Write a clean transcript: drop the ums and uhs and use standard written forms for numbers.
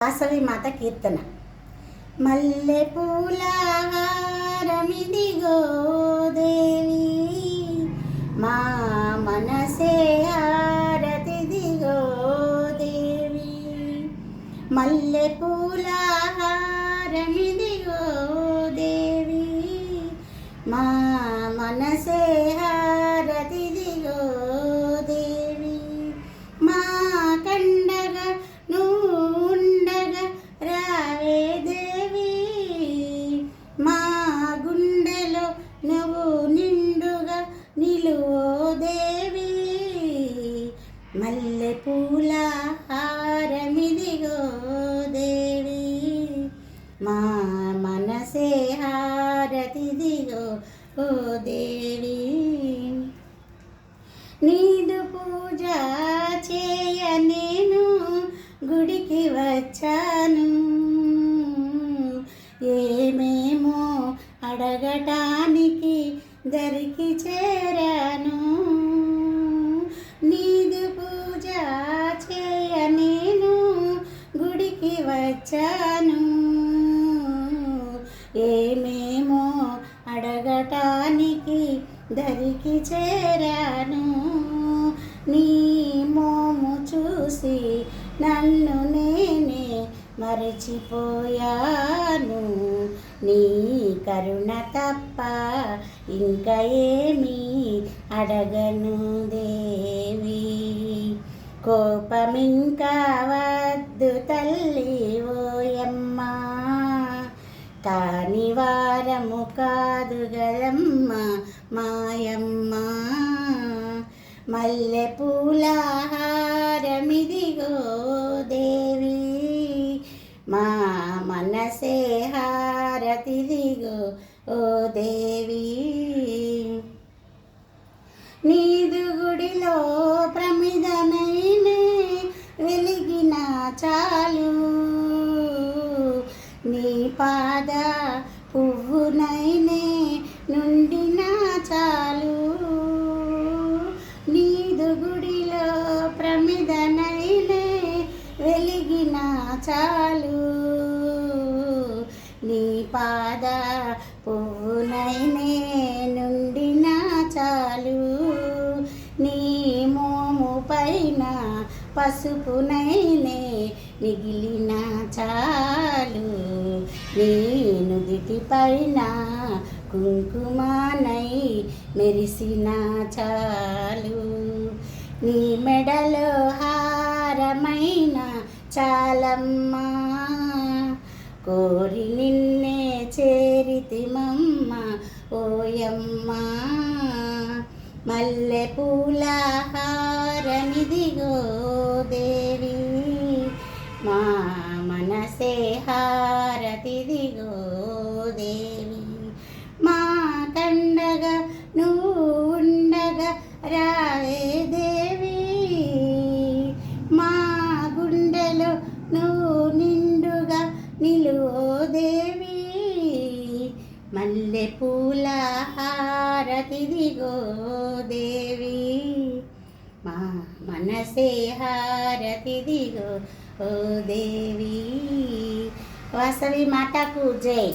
వాసవి మాత కీర్తన. మల్లె పూలహారమిదిగో దేవి, మా మనసే హారతిదిగో దేవి. మల్లె పూలహారమిదిగో దేవి, మా మనసే హారతిదిగో దేవి. మా కండగా నువ్వు నిండుగా నిలువో దేవి. మల్లె పూల హారమిదిగో దేవి, మా మనసే హారతిదిగో ఓ దేవి. నీదు పూజ చేయ నేను గుడికి వచ్చాను, ఏమేమో అడగటానికి దరికి చేరాను. నీదు పూజ చేయ నేను గుడికి వచ్చాను, ఏమేమో అడగటానికి దరికి చేరాను. నీ మోము చూసి నన్ను నేనే మరచిపోయాను, నీ కరుణ తప్ప ఇంకా ఏమీ అడగను దేవి. కోపమింకా వద్దు తల్లి ఓయమ్మా, కాని వారము కాదు గదమ్మ మాయమ్మ. మల్లె పూల హారమిదిగో దేవి, మా మనసే హారతిదిగో ఓ దేవి. నీదు గుడిలో ప్రమిదనైనే వెలిగిన చాలు, నీ పాద పువ్వునైనే నుండిన చాలు. నీదు గుడిలో ప్రమిదనైనే వెలిగిన చాలు, నీ పాద పువ్వునైనే నుండిన చాలు. నీ మోము పైన పసుపునైనే మిగిలిన చాలు, నీ నుదిటి పైన కుంకుమానై మెరిసిన చాలు. నీ మెడలో హారమైన చాలమ్మా, కోరి నిన్నే చేరితిమమ్మ ఓయమ్మ. మల్లె పూల హారమిదిగో దేవి, మా మనసే హారతిదిగో దేవి. మా కండగా నువ్వు ఉండగా రావే దేవి, మా గుండెలో నువ్వు నిండుగా నిలువో దేవి. మల్లె పూల హారతిదిగో దేవి, మా మనసే హారతిదిగో ఓ దేవి. వాసవి మాతకు జై.